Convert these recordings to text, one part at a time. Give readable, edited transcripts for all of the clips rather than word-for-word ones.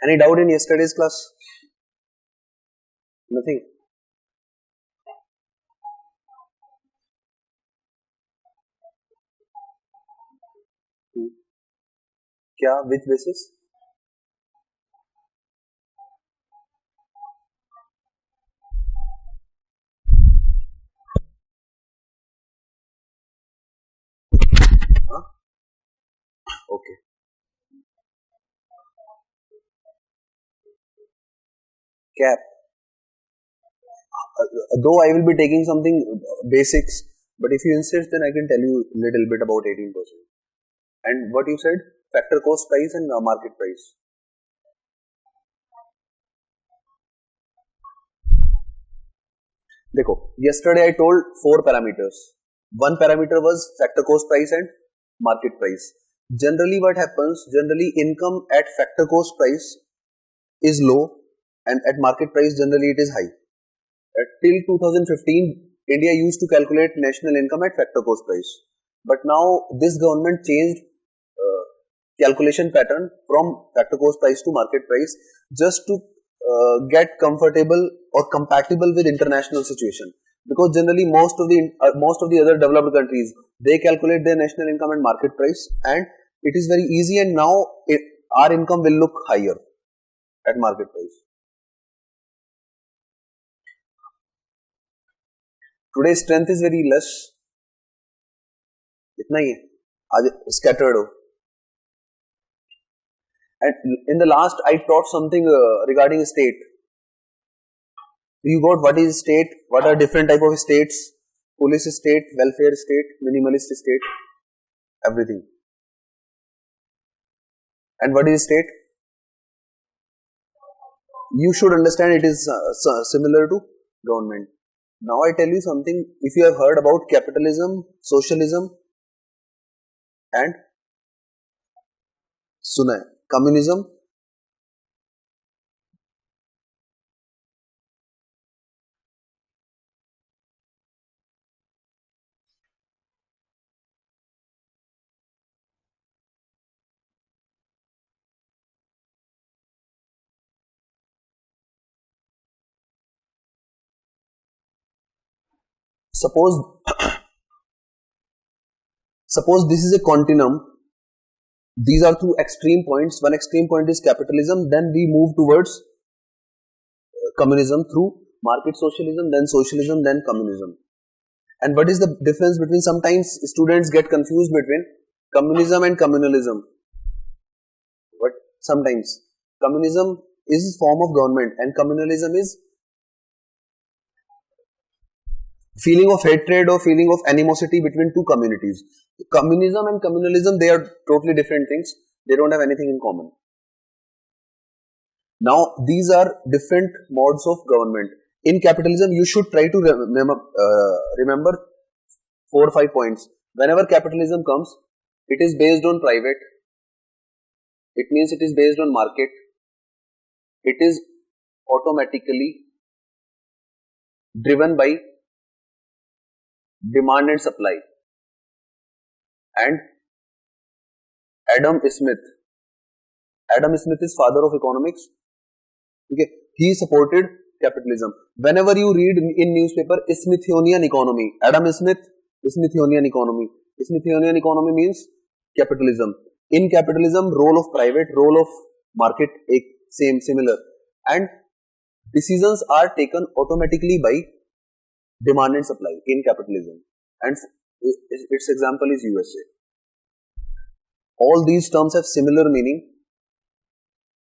Any doubt in yesterday's class? Nothing. क्या? Which basis? Huh? Okay. Cap. Though I will be taking something basics, but if you insist, then I can tell you a little bit about 18%. And what you said? Factor cost price and market price. देखो, yesterday I told 4 parameters. One parameter was factor cost price and market price. Generally what happens, generally income at factor cost price is low and at market price generally it is high. Till 2015, India used to calculate national income at factor cost price. But now this government changed calculation pattern from factor cost price to market price just to get comfortable or compatible with international situation. Because generally most of the other developed countries, they calculate their national income and market price, and it is very easy, and now our income will look higher at market price. Today's strength is very less. इतना ही है, आज scattered हो. And in the last I taught something regarding state. You got what is state, what are different type of states, police state, welfare state, minimalist state, everything. And what is state? You should understand it is similar to government. Now I tell you something, if you have heard about capitalism, socialism and सुना है communism, suppose this is a continuum. These are two extreme points. One extreme point is capitalism, then we move towards communism through market socialism, then communism. And what is the difference between, sometimes students get confused between communism and communalism. But sometimes communism is a form of government and communalism is feeling of hatred or feeling of animosity between two communities. Communism and communalism, they are totally different things. They don't have anything in common. Now, these are different modes of government. In capitalism, you should try to remember 4 or 5 points. Whenever capitalism comes, it is based on private. It means it is based on market. It is automatically driven by demand and supply. And Adam Smith is father of economics. Okay, he supported capitalism. Whenever you read in newspaper Smithsonian economy, Adam Smith, Smithsonian economy. Smithsonian economy means capitalism. In capitalism, role of private, role of market, similar, and decisions are taken automatically by demand and supply in capitalism. And its example is USA. All these terms have similar meaning.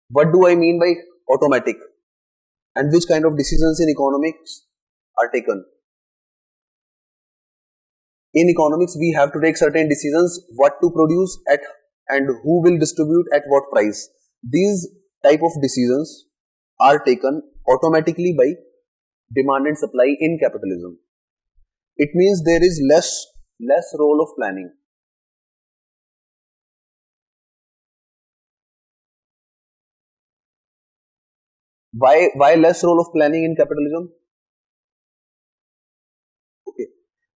What do I mean by automatic? And which kind of decisions in economics are taken? In economics, we have to take certain decisions, what to produce at and who will distribute at what price. These type of decisions are taken automatically by demand and supply in capitalism. It means there is less role of planning. Why less role of planning in capitalism? Okay,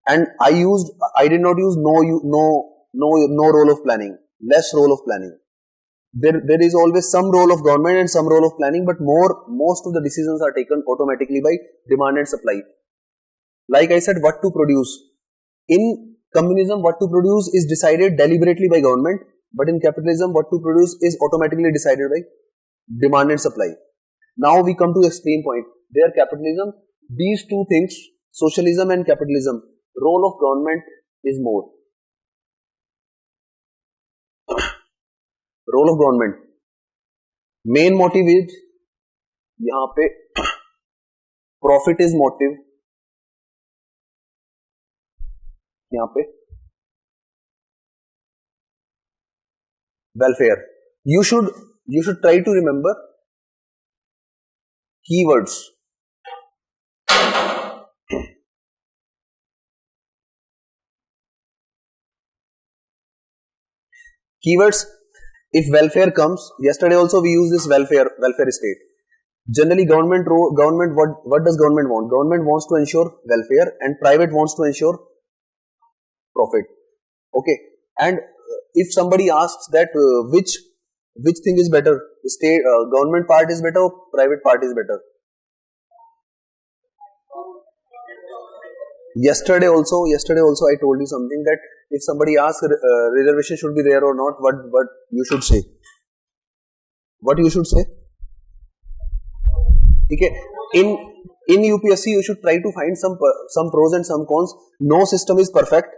and I did not use no role of planning. Less role of planning. there is always some role of government and some role of planning, but most of the decisions are taken automatically by demand and supply. Like I said, what to produce. In communism, what to produce is decided deliberately by government, but in capitalism, what to produce is automatically decided by demand and supply. Now we come to extreme point. There capitalism, these two things, socialism and capitalism, role of government is more. Role of government. Main motive is, यहाँ पे profit is motive. यहाँ पे welfare. You should try to remember keywords. Keywords. If welfare comes, yesterday also we used this welfare state. Generally, government what does government want? Government wants to ensure welfare, and private wants to ensure profit. Okay, and if somebody asks that which thing is better, state government part is better or private part is better? Yesterday also I told you something, that if somebody asks reservation should be there or not, what you should say? What you should say? Okay. In UPSC you should try to find some pros and some cons. No system is perfect.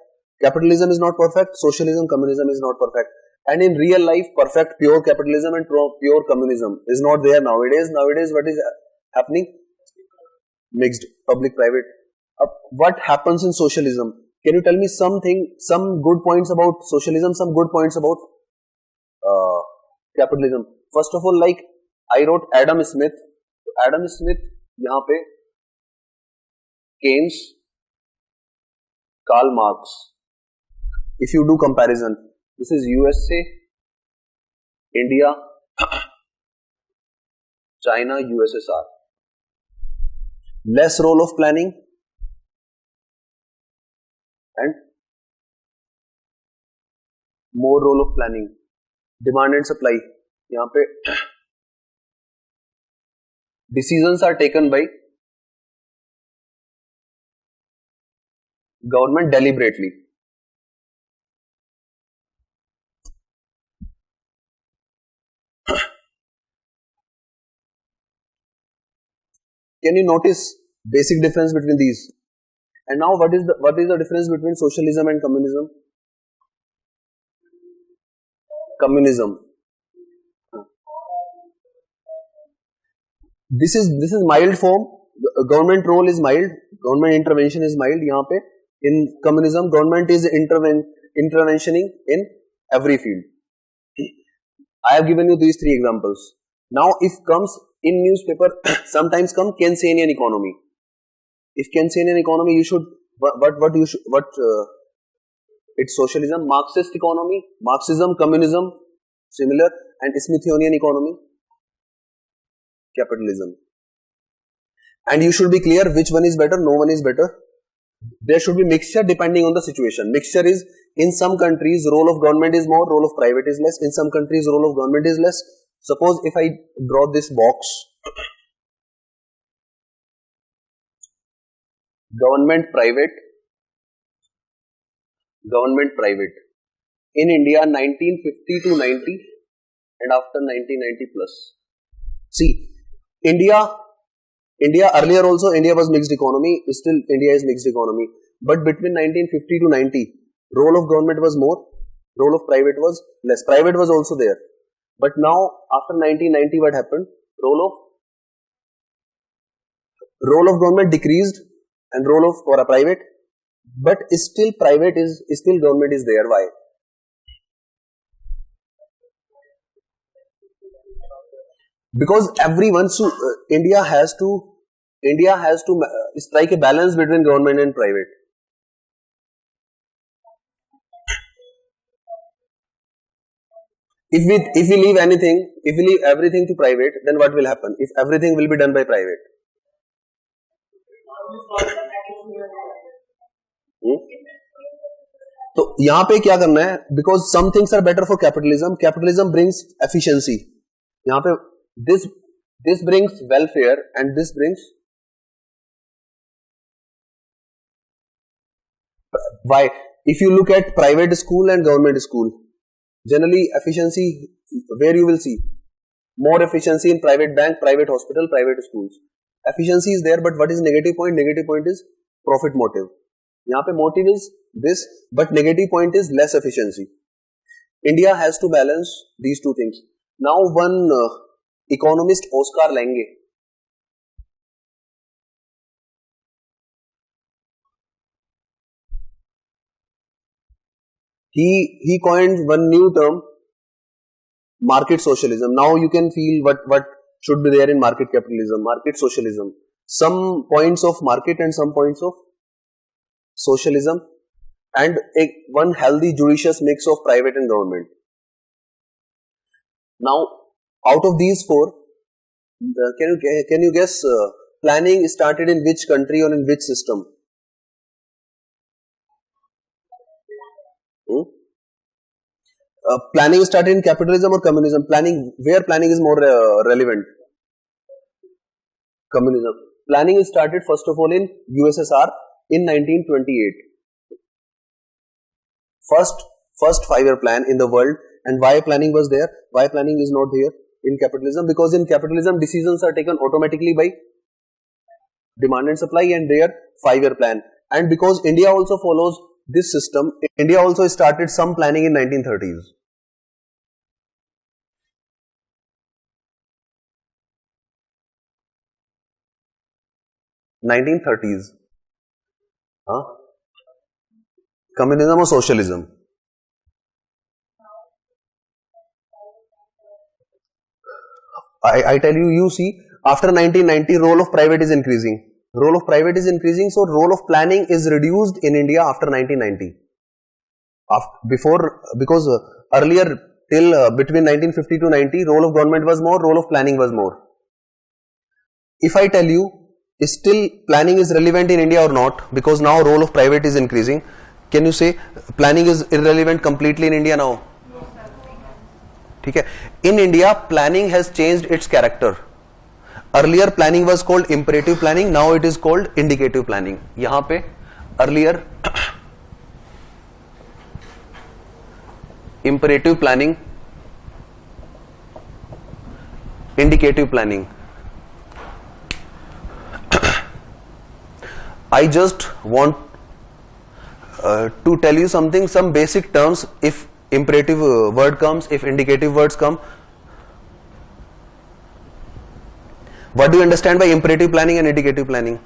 Capitalism is not perfect. Socialism, communism is not perfect. And in real life, perfect pure capitalism and pure communism is not there nowadays. Nowadays, what is happening? Mixed, public, private. What happens in socialism? Can you tell me some good points about socialism, some good points about capitalism? First of all, like I wrote Adam Smith. Adam Smith, यहाँ पे Keynes, Karl Marx. If you do comparison, this is USA, India, China, USSR. Less role of planning and more role of planning. Demand and supply. यहाँ पे decisions are taken by government deliberately. Can you notice basic difference between these? And now what is the difference between socialism and communism? Communism. This is mild form. Government role is mild. Government intervention is mild. यहाँ पे in communism, government is interventioning in every field. I have given you these three examples. Now, if comes in newspaper, sometimes come Keynesian economy. If Keynesian economy, you should it's socialism, Marxist economy, Marxism, communism, similar, and Smithsonian economy, capitalism. And you should be clear which one is better, no one is better. There should be mixture depending on the situation. Mixture is, in some countries role of government is more, role of private is less. In some countries role of government is less. Suppose if I draw this box, government private, in India 1950 to 90 and after 1990 plus. See, India earlier also India was mixed economy, still India is mixed economy, but between 1950 to 90 role of government was more, role of private was less. Private was also there, but now after 1990 what happened? Role of government decreased and role of for a private, but still government is there. Why? Because everyone, India has to strike a balance between government and private. If we leave everything to private, then what will happen? If everything will be done by private, तो यहां पे क्या करना है, because some things are better for capitalism, capitalism brings efficiency, यहां पे this brings welfare and this brings why. If you look at private school and government school, generally efficiency, where you will see more efficiency in private bank, private hospital, private schools. Efficiency is there, but what is negative point? Negative point is profit motive. यहाँ पे motive is this, but negative point is less efficiency. India has to balance these two things. Now one economist, Oscar Lange, he coined one new term, market socialism. Now you can feel what should be there in market capitalism, market socialism. Some points of market and some points of socialism, and one healthy judicious mix of private and government. Now out of these four, can you guess planning started in which country or in which system? Planning started in capitalism or communism? Where planning is more relevant? Communism. Planning is started first of all in USSR in 1928. First 5-year plan in the world. And why planning was there? Why planning is not there in capitalism? Because in capitalism decisions are taken automatically by demand and supply and their 5-year plan. And because India also follows this system, India also started some planning in 1930s. 1930s. Huh? Communism or socialism? I tell you, you see, after 1990, role of private is increasing. Role of private is increasing, so role of planning is reduced in India after 1990. Because earlier till between 1950 to 90, role of government was more, role of planning was more. If I tell you, still planning is relevant in India or not, because now role of private is increasing, can you say planning is irrelevant completely in India now? ठीक है. In India, planning has changed its character. Earlier planning was called imperative planning, now it is called indicative planning. यहाँ पे earlier imperative planning, indicative planning. I just want to tell you something, some basic terms. If imperative word comes, if indicative words come, what do you understand by imperative planning and indicative planning?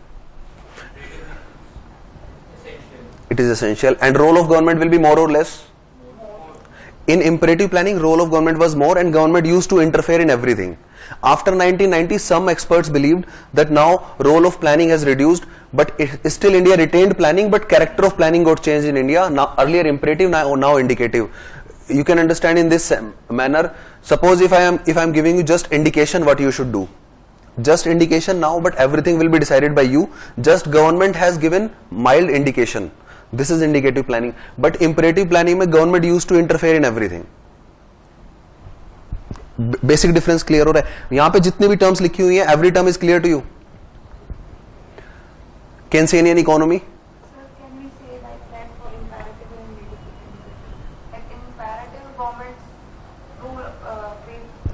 It is essential. And role of government will be more or less? In imperative planning, role of government was more and government used to interfere in everything. After 1990, some experts believed that now role of planning has reduced, but still India retained planning, but character of planning got changed in India. Now earlier imperative, now indicative. You can understand in this manner. Suppose if I am giving you just indication what you should do, just indication now, but everything will be decided by you. Just government has given mild indication. This is indicative planning. But imperative planning में government used to interfere in everything. Basic difference clear हो रहा है? यहाँ पे जितनी भी terms लिखी हुई हैं, every term is clear to you. Keynesian economy. Sir, can we say like that for imperative and indicative? Like in imperative, government's rule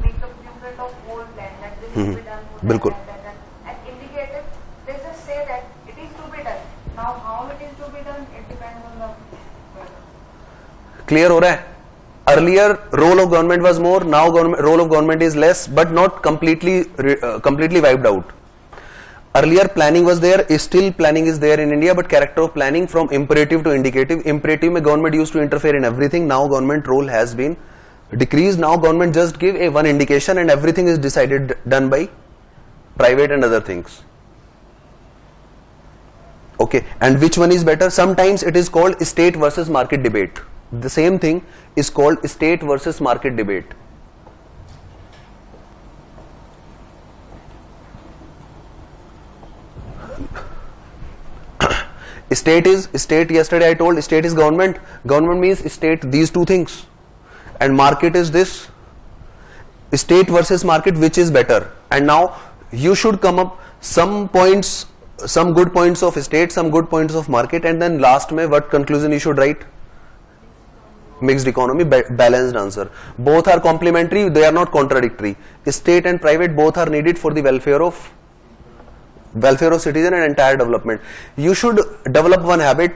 make the blueprint of whole plan that this will be done, बिल्कुल. that. And indicative, they just say that it is to be done. Now how it is to be done, it depends on the weather. Clear हो रहा है? Earlier role of government was more, now role of government is less, but not completely wiped out. Earlier planning was there, still planning is there in India, but character of planning from imperative to indicative. Imperative mein government used to interfere in everything. Now government role has been decreased. Now government just give a one indication and everything is decided, done by private and other things. Okay, and which one is better? Sometimes it is called state versus market debate. The same thing is called state versus market debate. State is state. Yesterday I told state is government. Government means state these two things, and market is this. State versus market, which is better? And now you should come up some points, some good points of state, some good points of market, and then last mein what conclusion you should write? Mixed economy, balanced answer. Both are complementary, they are not contradictory. State and private both are needed for the welfare of citizen and entire development. You should develop one habit,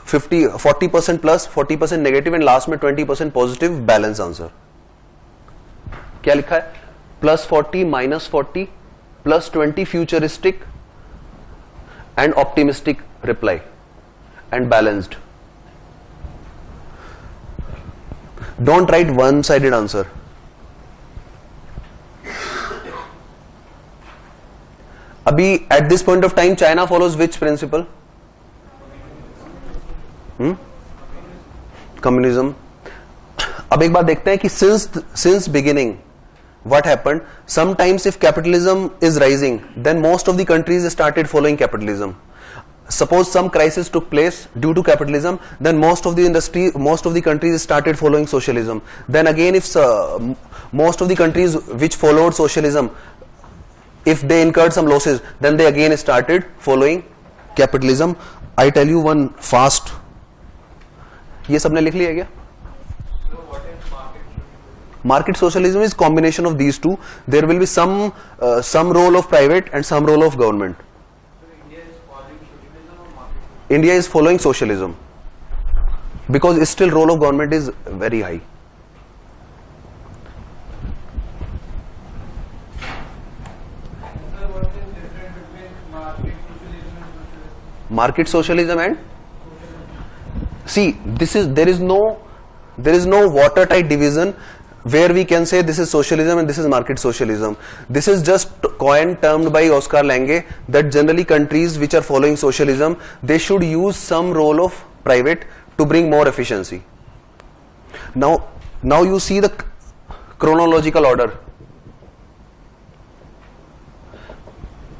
40% plus, 40% negative, and last में 20% positive, balance answer. क्या लिखा है? +40, -40, +20 futuristic and optimistic reply and balanced. Don't write one-sided answer. अभी at this point of time China follows which principle? Communism. अब एक बात देखते हैं कि since beginning what happened? Sometimes if capitalism is rising, then most of the countries started following capitalism. Suppose some crisis took place due to capitalism, then most of the countries started following socialism. Then again, if most of the countries which followed socialism, if they incurred some losses, then they again started following capitalism. I tell you one fast. ये सबने लिख लिया क्या? Market socialism is combination of these two. There will be some role of private and some role of government. India is following socialism because still role of government is very high. Market socialism and see, there is no watertight division where we can say this is socialism and this is market socialism. This is just coin termed by Oscar Lange that generally countries which are following socialism, they should use some role of private to bring more efficiency. Now you see the chronological order.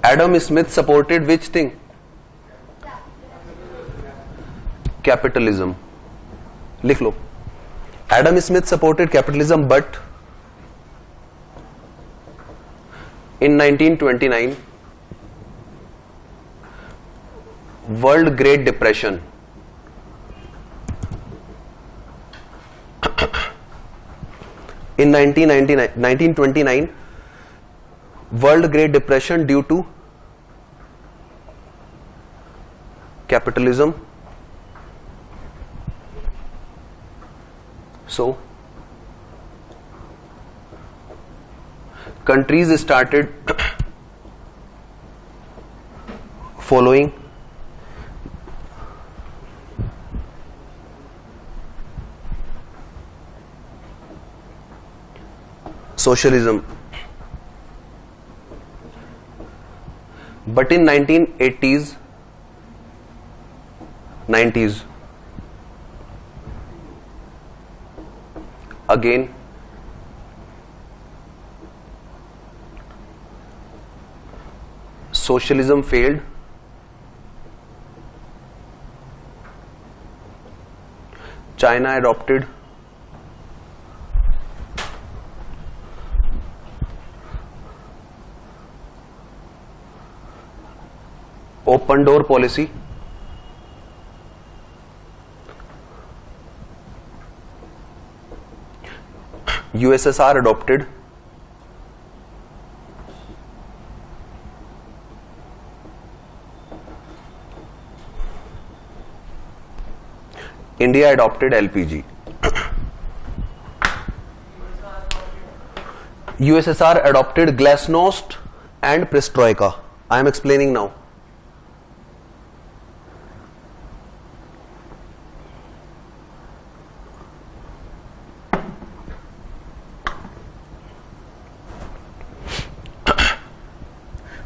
Adam Smith supported which thing? Capitalism. लिख लो. Adam Smith supported capitalism, but in 1929, World Great Depression. In 1929, World Great Depression due to capitalism. So, countries started following socialism. But in 1980s, 90s, again socialism failed. China adopted open door policy. USSR adopted India adopted LPG. USSR adopted Glasnost and Perestroika. I am explaining now.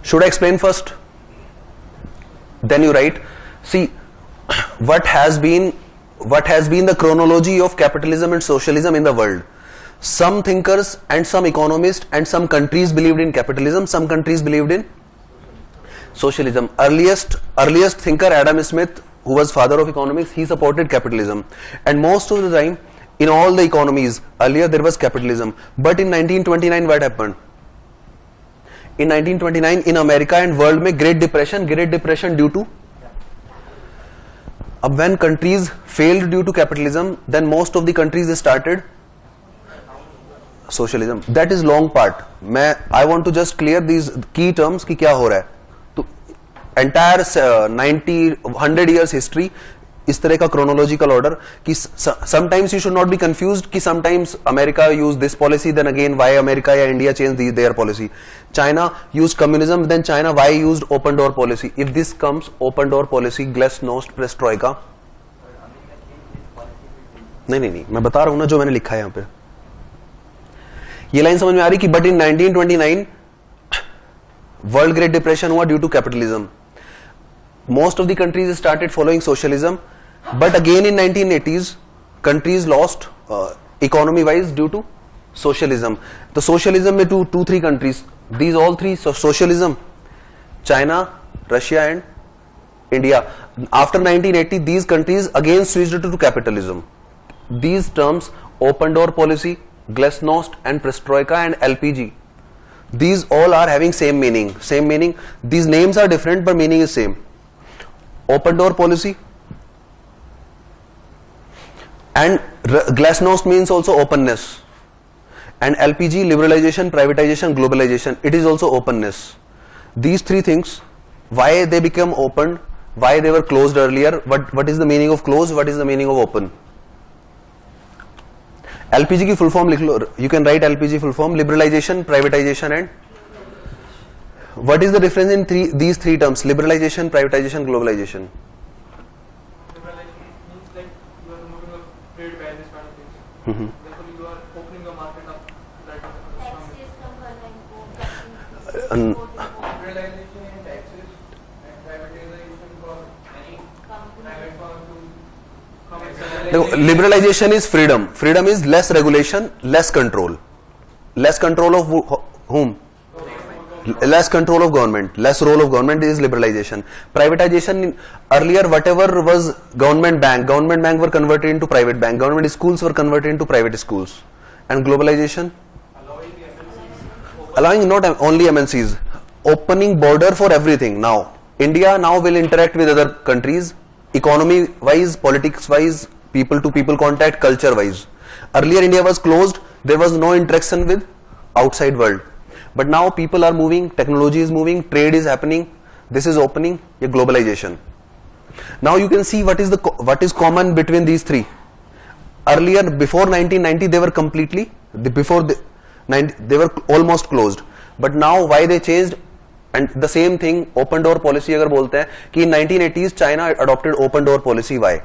Should I explain first? Then you write. See, what has been the chronology of capitalism and socialism in the world? Some thinkers and some economists and some countries believed in capitalism, some countries believed in Socialism. Earliest thinker Adam Smith, who was father of economics, he supported capitalism. And most of the time, in all the economies, earlier there was capitalism. But in 1929, what happened? In 1929, in America and world में Great Depression due to, when countries failed due to capitalism, then most of the countries started socialism. That is long part. I want to just clear these key terms कि क्या हो रहा है. तो entire 100 years history इस तरह का chronological order कि sometimes you should not be confused कि sometimes America used this policy, then again why America या India changed their policy. China used communism, then China why used open door policy. If this comes open door policy, glasnost, perestroika. नहीं मैं बता रहा हूं ना जो मैंने लिखा है यहां पे. ये लाइन समझ में आ रही कि but in 1929 world great depression हुआ due to capitalism. Most of the countries started following socialism, but again in 1980s countries lost economy wise due to socialism. The socialism में two three countries, these all three socialism, China, Russia and India. After 1980 these countries again switched to capitalism. These terms open door policy, glasnost and perestroika and LPG, these all are having same meaning. These names are different but meaning is same. Open door policy and glasnost means also openness, and LPG liberalization, privatization, globalization, it is also openness. These three things, why they become open, why they were closed earlier, what is the meaning of closed, what is the meaning of open. LPG की full form लिख लो, you can write LPG full form, liberalization, privatization and what is the difference in these three terms, liberalization, privatization, globalization? Liberalization means like you are removing a trade barriers kind of things. Mm-hmm. Therefore you are opening the market up like Taxes come liberalization and taxes and privatization for any private firm to come and Liberalization is freedom. Freedom is less regulation, less control. Less control of whom? Less control of government, less role of government is liberalization. Privatization, earlier whatever was government bank were converted into private bank, government schools were converted into private schools. And globalization, allowing not only MNCs, opening border for everything. Now India now will interact with other countries, economy wise, politics wise, people to people contact, culture wise. Earlier India was closed, there was no interaction with outside world. But now people are moving, technology is moving, trade is happening, this is opening, a globalization. Now you can see what is common between these three. Earlier, before 1990, they were completely, they were almost closed. But now why they changed? And the same thing, open door policy अगर बोलते हैं कि in 1980s China adopted open door policy. Why?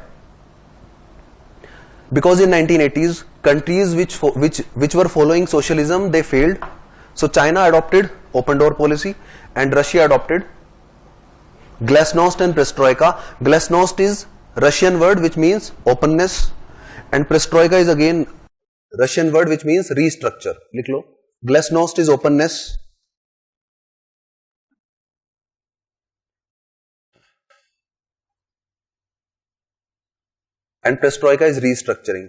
Because in 1980s countries which were following socialism, they failed. So China adopted open door policy and Russia adopted glasnost and perestroika. Glasnost is Russian word which means openness, and perestroika is again Russian word which means restructure. लिख लो. Glasnost is openness, and perestroika is restructuring.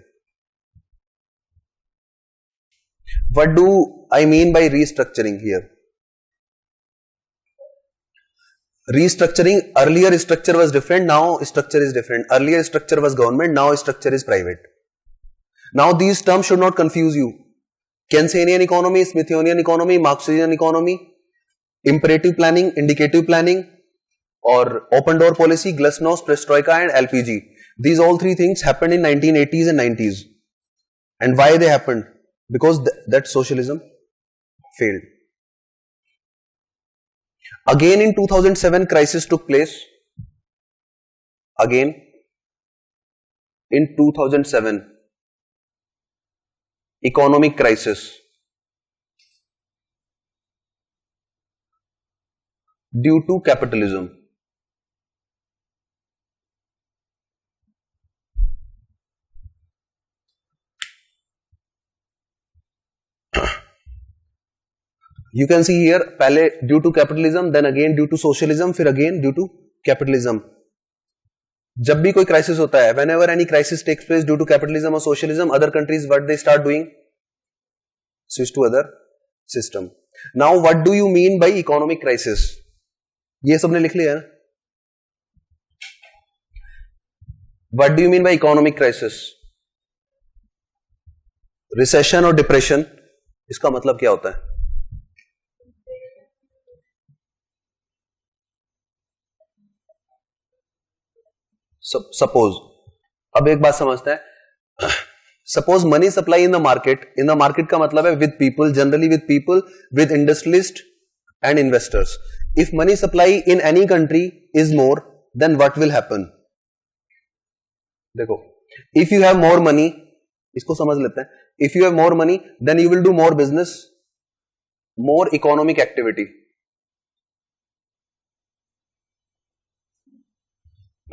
What do I mean by restructuring here? Restructuring, earlier structure was different, now structure is different. Earlier structure was government, now structure is private. Now these terms should not confuse you. Keynesian economy, Smithsonian economy, Marxian economy, imperative planning, indicative planning, or open door policy, glasnost, perestroika and LPG. These all three things happened in 1980s and 90s. And why they happened? Because that socialism failed. Again in 2007 crisis took place. Again in 2007 economic crisis due to capitalism. You can see here पहले due to capitalism, then again due to socialism, फिर again due to capitalism. जब भी कोई crisis होता है, whenever any crisis takes place due to capitalism or socialism, other countries what they start doing? Switch to other system. Now what do you mean by economic crisis? ये सबने लिख लिया है. What do you mean by economic crisis? Recession और depression, इसका मतलब क्या होता है? Suppose, अब एक बात समझते हैं. Suppose money supply in the market का मतलब है with people, generally with people, with industrialists and investors. If money supply in any country is more, then what will happen? देखो, if you have more money, इसको समझ लेते हैं. If you have more money, then you will do more business, more economic activity.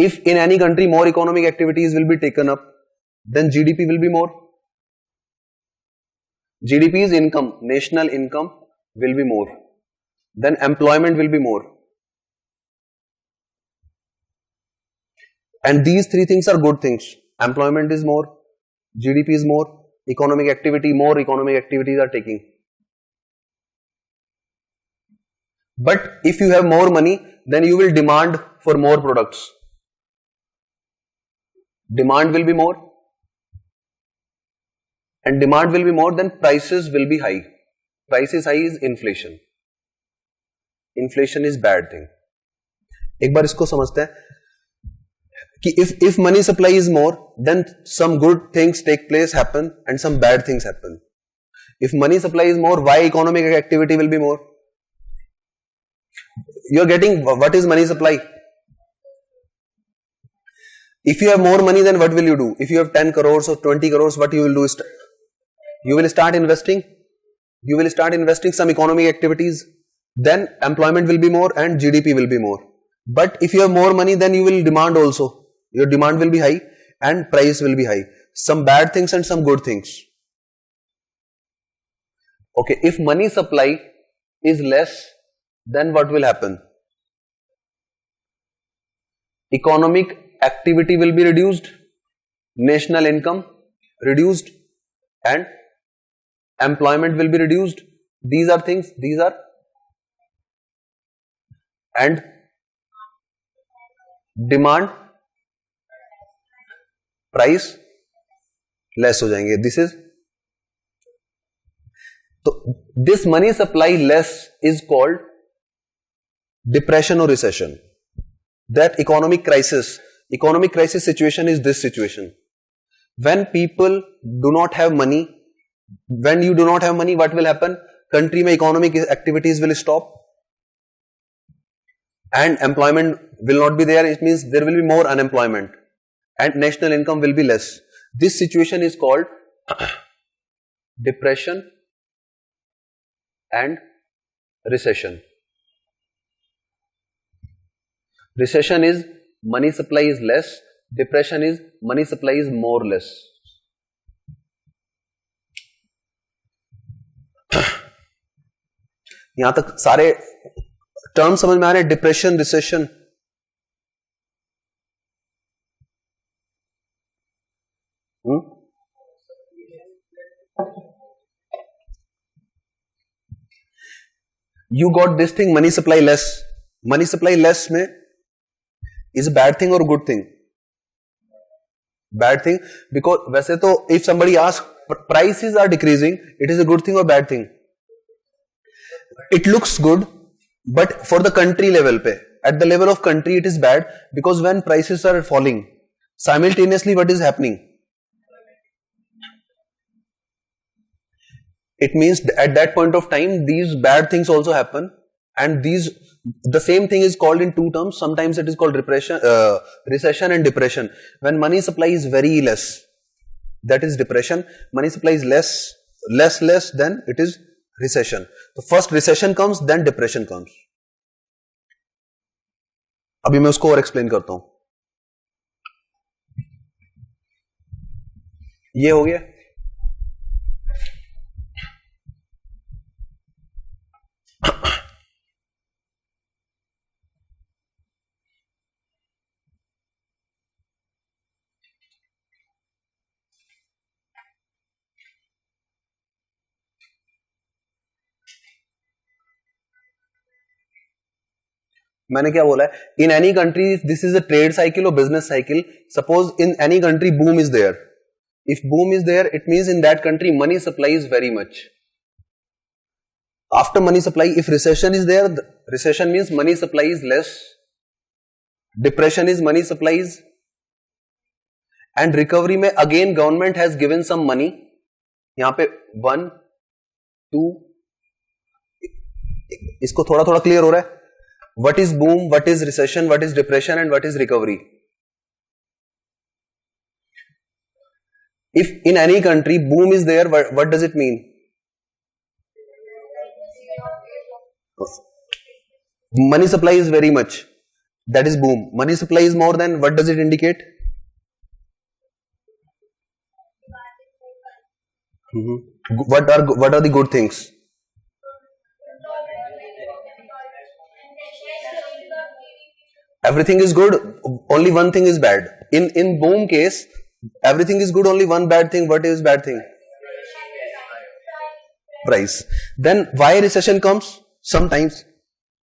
If in any country more economic activities will be taken up, then GDP will be more. GDP is income, national income will be more. Then employment will be more. And these three things are good things. Employment is more, GDP is more, economic activity, more economic activities are taking. But if you have more money, then you will demand for more products. Demand will be more, and demand will be more, then prices will be high. Prices high is inflation. Inflation is bad thing. एक बार इसको समझते हैं कि if money supply is more, then some good things take place, happen, and some bad things happen. If money supply is more, why economic activity will be more? You are getting what is money supply? If you have more money, then what will you do? If you have 10 crores or 20 crores, what you will do is you will start investing. You will start investing some economic activities. Then employment will be more and GDP will be more. But if you have more money, then you will demand also. Your demand will be high and price will be high. Some bad things and some good things. Okay, if money supply is less, then what will happen? Economic activity will be reduced, national income reduced, and employment will be reduced. These are things, and demand, price less हो जाएंगे. This is, so this money supply less is called depression or recession. That economic crisis situation is this situation. When people do not have money, when you do not have money, what will happen? Country mein economic activities will stop and employment will not be there. It means there will be more unemployment and national income will be less. This situation is called depression and recession. Recession is money supply is less, depression is money supply is more or less. यहां तक सारे term समझ में आ रहे हैं. Depression, recession. You got this thing, money supply less. Money supply less में is a bad thing or good thing? Bad thing, because वैसे तो if somebody asks prices are decreasing, it is a good thing or bad thing? It looks good, but for the country level पे, at the level of country it is bad, because when prices are falling, simultaneously what is happening? It means at that point of time these bad things also happen, and the same thing is called in two terms. Sometimes it is called recession and depression. When money supply is very less, that is depression. Money supply is less, then it is recession. So first recession comes, then depression comes. अभी मैं उसको और explain करता हूं. ये हो गया. मैंने क्या बोला है? In any country, this is a trade cycle or business cycle. Suppose in any country boom is there. If boom is there, it means in that country money supply is very much. After money supply, if recession is there, recession means money supply is less. Depression is money supply is. And recovery में again government has given some money. यहाँ पे 1, 2, इसको थोड़ा थोड़ा clear हो रहा है? What is boom, what is recession, what is depression and what is recovery? If in any country boom is there, what does it mean? Money supply is very much. That is boom. Money supply is more than, what does it indicate? What are the good things? Everything is good, only one thing is bad. In boom case, everything is good, only one bad thing. What is bad thing? Price. Then why recession comes? Sometimes,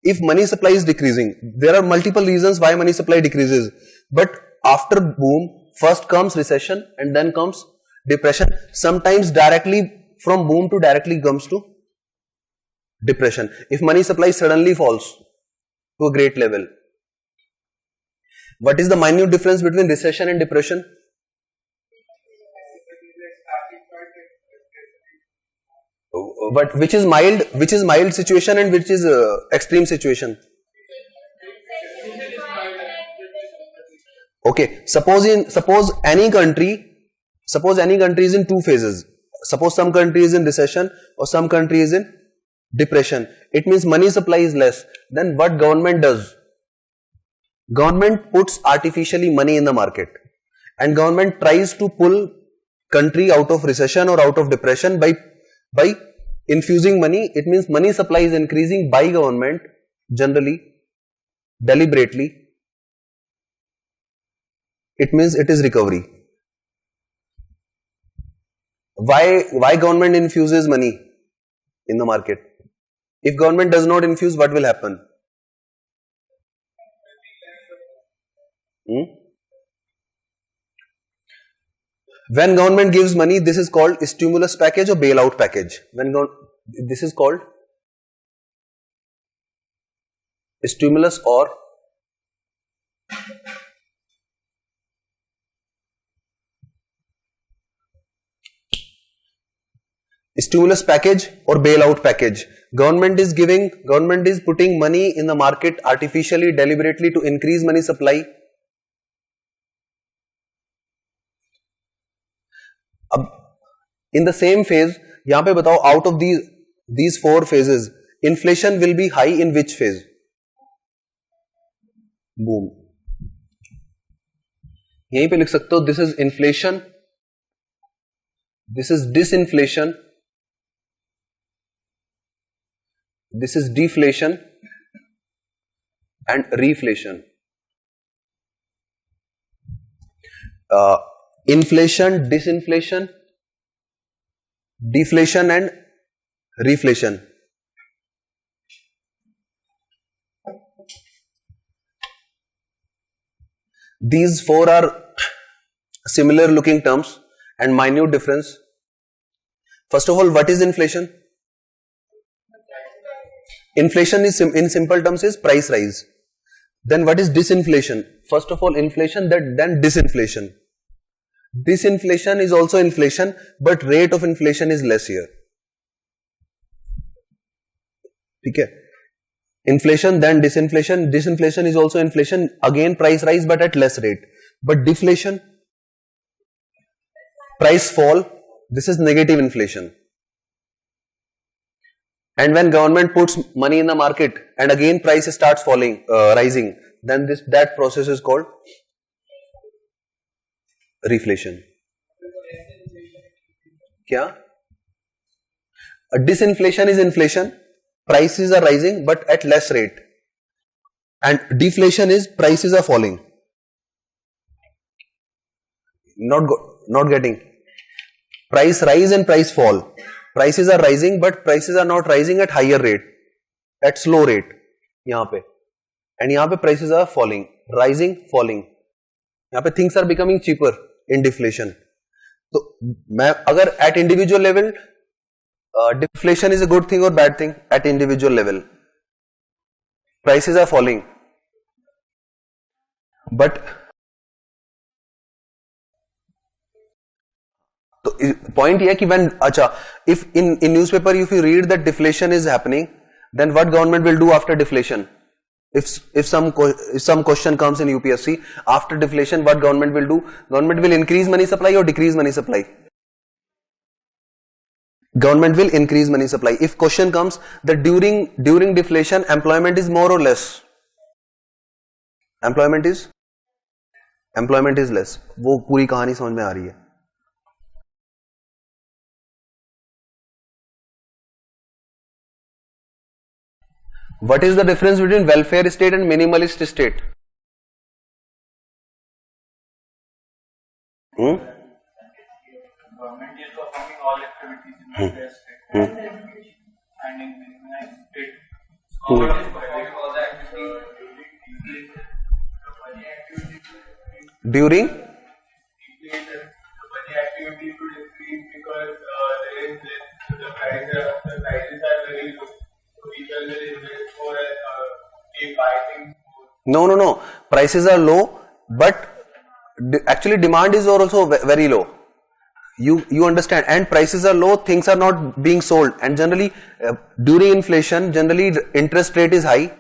if money supply is decreasing, there are multiple reasons why money supply decreases. But after boom, first comes recession and then comes depression. Sometimes directly from boom to directly comes to depression. If money supply suddenly falls to a great level. What is the minute difference between recession and depression? But which is mild situation and which is extreme situation? Okay, suppose any country is in two phases. Suppose some country is in recession or some country is in depression. It means money supply is less. Then what government does? Government puts artificially money in the market, and government tries to pull country out of recession or out of depression by infusing money. It means money supply is increasing by government, generally, deliberately. It means it is recovery. Why government infuses money in the market? If government does not infuse, what will happen? When government gives money, this is called stimulus package or bailout package. This is called stimulus or stimulus package or bailout package. Government is putting money in the market artificially, deliberately to increase money supply. In the same phase, यहाँ पे बताओ, out of these four phases, inflation will be high in which phase? Boom. यहीं पे लिख सकते हो, this is inflation, this is disinflation, this is deflation and reflation. Inflation, disinflation, deflation and reflation. These four are similar looking terms and minute difference. First of all, what is inflation? Inflation is in simple terms is price rise. Then what is disinflation? First of all inflation, then disinflation. Disinflation is also inflation, but rate of inflation is less here. Okay. Inflation, then disinflation. Disinflation is also inflation, again price rise but at less rate. But deflation, price fall, this is negative inflation. And when government puts money in the market and again price starts falling, rising, then that process is called reflation. क्या? A disinflation is inflation, prices are rising but at less rate, and deflation is prices are falling. Not getting. Price rise and price fall. Prices are rising but prices are not rising at higher rate, at slow rate. यहाँ पे and यहां पे prices are falling, rising, falling, यहां पे things are becoming cheaper in deflation. तो मैं अगर at individual level deflation is a good thing और bad thing, at individual level prices are falling, but तो पॉइंट ये है कि व्हेन, अच्छा, if in newspaper if you read that deflation is happening, then what government will do after deflation? If some question comes in UPSC after deflation, what government will do? Government will increase money supply or decrease money supply? Government will increase money supply. If question comes that during deflation employment is more or less, employment is less. वो पूरी कहानी समझ में आ रही है. What is the difference between welfare state and minimalist state? Government is performing all activities in welfare state and in minimized state. Government is performing all the activities During? The money activity could increase because there is the prices are very low. People will invest more and they buy things more. No. Prices are low, but actually demand is also very low. You understand? And prices are low, things are not being sold. And generally, during inflation, generally interest rate is high.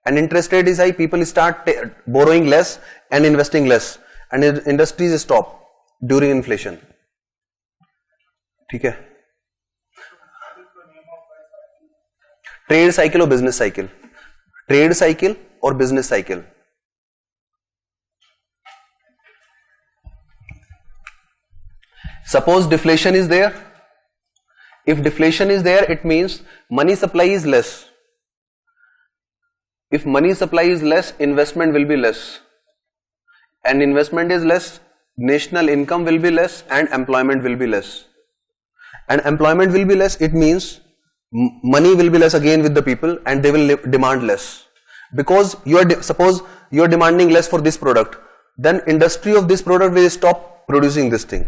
And interest rate is high, people start borrowing less and investing less. And industries stop during inflation. ठीक है? Trade cycle और business cycle, trade cycle और business cycle. Suppose deflation is there. If deflation is there, it means money supply is less. If money supply is less, investment will be less. And investment is less, national income will be less, and employment will be less. And employment will be less, it means money will be less again with the people and they will demand less. Because suppose you are demanding less for this product, then industry of this product will stop producing this thing.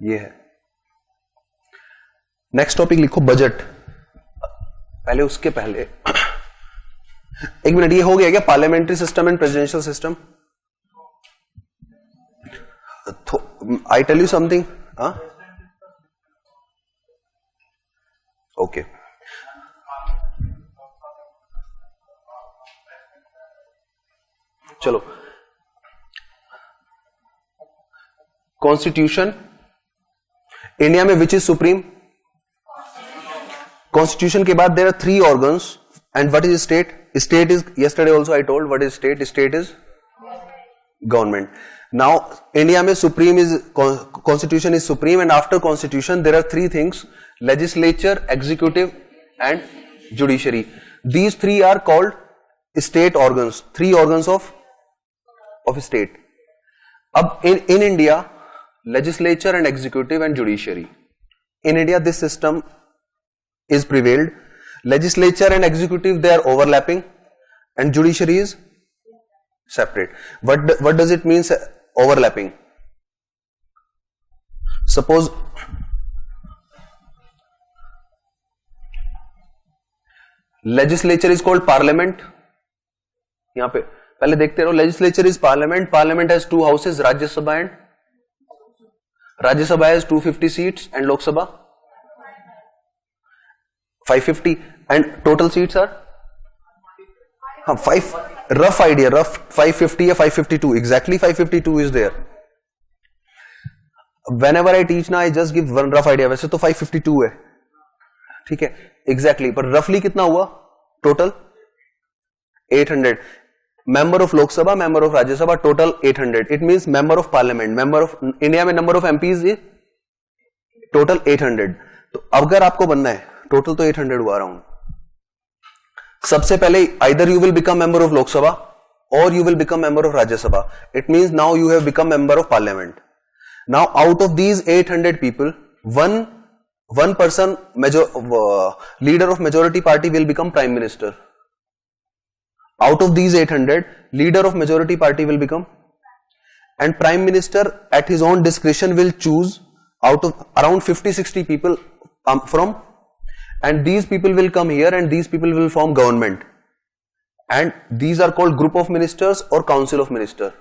ये है. Next topic लिखो budget. पहले उसके पहले एक minute, ये हो गया क्या parliamentary system and presidential system? I tell you something. हाँ, ओके. चलो, कॉन्स्टिट्यूशन इंडिया में विच इज सुप्रीम? कॉन्स्टिट्यूशन के बाद there are 3 organs. And what is state? State is, yesterday also I told what is state. State is government. Now India में supreme is, constitution is supreme, and after constitution there are 3 things: legislature, executive and judiciary. These 3 are called state organs, 3 organs of state. अब in India, legislature and executive and judiciary, in India this system is prevailed. Legislature and executive, they are overlapping, and judiciary is separate. What does it mean overlapping? Suppose legislature is called parliament. यहां पे पहले देखते रहो. legislature is parliament. Parliament has 2 houses, Rajya Sabha has 250 seats, and Lok Sabha 550, and total seats are 5, rough idea, rough 550 या 552, exactly 552 is there. Whenever I teach ना, I just give one rough idea. वैसे तो 552 है, ठीक है, exactly, पर roughly कितना हुआ total? 800. Member of Lok Sabha, member of Rajya Sabha, total 800. It means member of parliament, member of India में number of MPs is total 800. तो अगर आपको बनना है, टोटल तो 800 हुआ अराउंड. सबसे पहले either you will become member of Lok Sabha or you will become member of Rajya Sabha. It means now you have become member of parliament. Now out of these 800 people, one person leader of majority party will become prime minister. Out of these 800, leader of majority party will become, and prime minister at his own discretion will choose out of around 50-60 people from, and these people will come here and these people will form government, and these are called group of ministers or council of minister.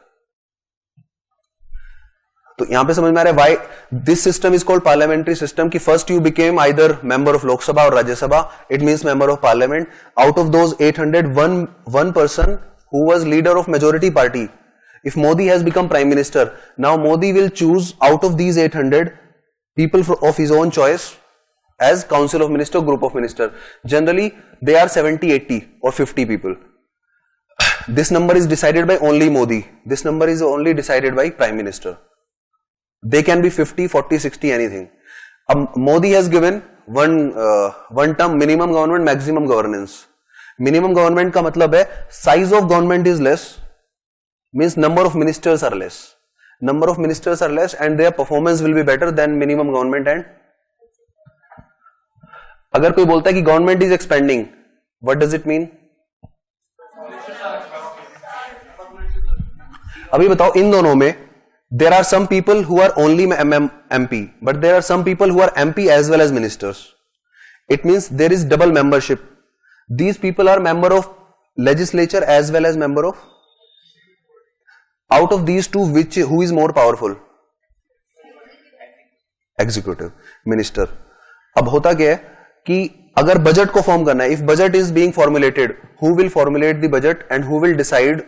तो यहां पे समझ में आ रहा है why this system is called parliamentary system कि first you became either member of Lok Sabha or Rajya Sabha, it means member of parliament. Out of those 800, one person who was leader of majority party, if Modi has become prime minister, now Modi will choose out of these 800 people of his own choice as council of minister, group of minister. Generally they are 70, 80 or 50 people. This number is decided by only Modi. This number is only decided by prime minister. They can be 50, 40, 60, anything. Modi has given one term minimum government, maximum governance. Minimum government का मतलब है size of government is less, means number of ministers are less. Number of ministers are less and their performance will be better than minimum government. And अगर कोई बोलता है कि government is expanding, what does it mean? अभी बताओ इन दोनों में there are some people who are only MP, but there are some people who are MP as well as ministers. It means there is double membership. These people are member of legislature as well as member of, out of these two, who is more powerful? Executive, minister. अब होता क्या है कि अगर budget को form करना है, if budget is being formulated, who will formulate the budget and who will decide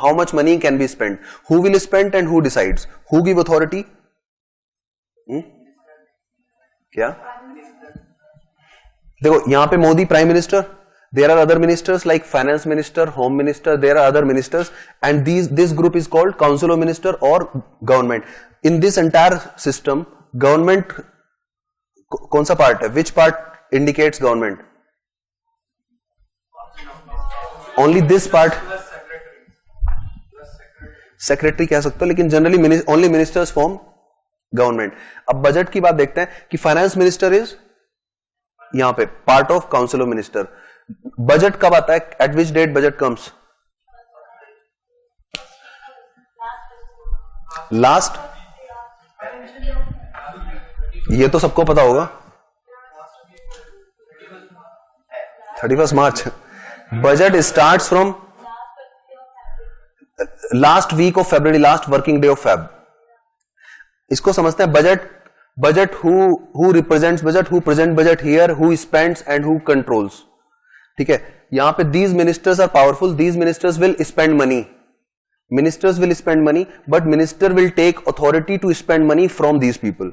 how much money can be spent? Who will spend and who decides? Who give authority? क्या देखो यहां पे Modi prime minister, there are other ministers like finance minister, home minister, there are other ministers, and this group is called council of minister or government. In this entire system, government कौन सा part है? Which part indicates government? Only this part. Secretary कह सकते हो, लेकिन generally only ministers form government. अब budget की बात देखते हैं कि फाइनेंस मिनिस्टर इज यहां पे part of council of minister. Budget कब आता है? At which date budget comes? Last. ये तो सबको पता होगा, 31 March. Budget starts from last week of February, last working day of Feb. इसको समझते हैं budget who represents budget, who present budget here, who spends and who controls. ठीक है, यहां पे these ministers are powerful. These ministers will spend money. Ministers will spend money, but minister will take authority to spend money from these people,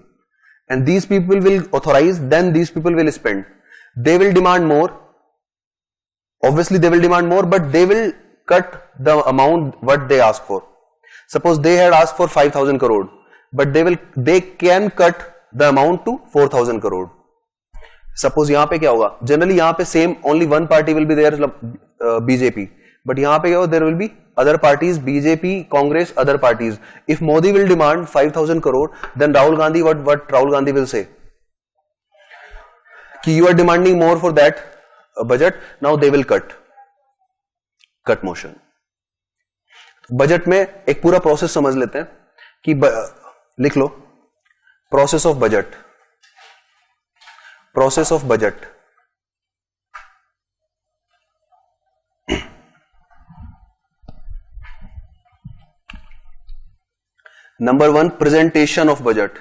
and these people will authorize, then these people will spend. They will demand more. Obviously they will demand more, but they will cut the amount what they ask for. Suppose they had asked for 5,000 crore, but they can cut the amount to 4,000 crore. Suppose यहाँ पे क्या होगा? Generally यहाँ पे same only one party will be there, BJP. But यहाँ पे क्या होगा? There will be other parties, BJP, Congress, other parties. If Modi will demand 5,000 crore, then Rahul Gandhi, what Rahul Gandhi will say? कि you are demanding more for that budget, now they will cut motion. Budget में एक पूरा process समझ लेते हैं कि लिख लो process of budget. Process of budget. Number 1, presentation of budget.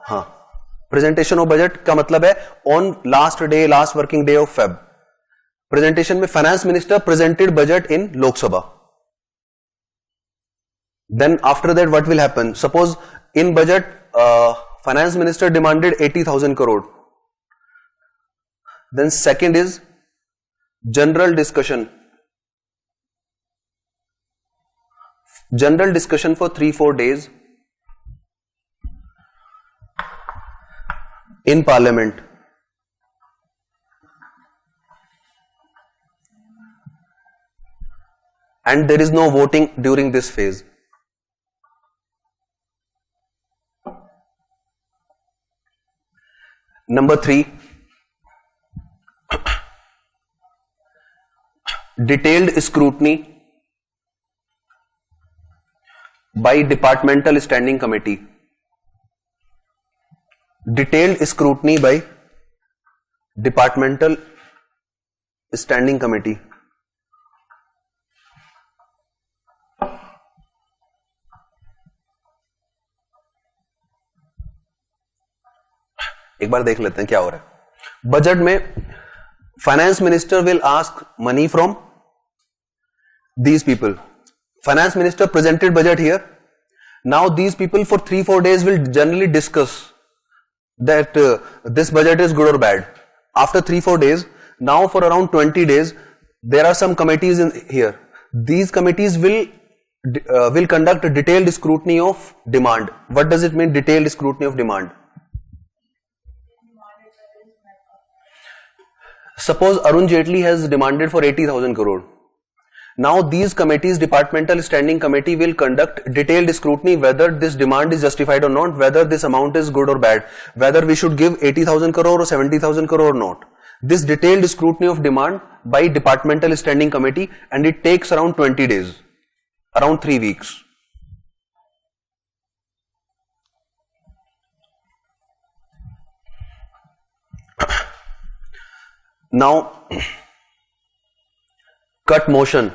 हाँ, प्रेजेंटेशन ऑफ बजट का मतलब है on last working day of Feb. Presentation में finance minister presented budget in Lok Sabha. Then after that what will happen? Suppose in budget finance minister demanded 80,000 crore. Then second is general discussion. General discussion for 3-4 days in parliament. and there is no voting during this phase. Number 3, detailed scrutiny by departmental standing committee. Detailed scrutiny by departmental standing committee. एक बार देख लेते हैं क्या हो रहा है. Budget में finance minister will ask money from these people. Finance minister presented budget here. Now these people for 3-4 days will generally discuss that this budget is good or bad. After 3-4 days, now for around 20 days, there are some committees in here. These committees will conduct a detailed scrutiny of demand. What does it mean, detailed scrutiny of demand? Suppose Arun Jaitley has demanded for 80,000 crore. Now these committees, departmental standing committee, will conduct detailed scrutiny whether this demand is justified or not, whether this amount is good or bad, whether we should give 80,000 crore or 70,000 crore or not. This detailed scrutiny of demand by departmental standing committee, and it takes around 20 days, around 3 weeks. Now, cut motion.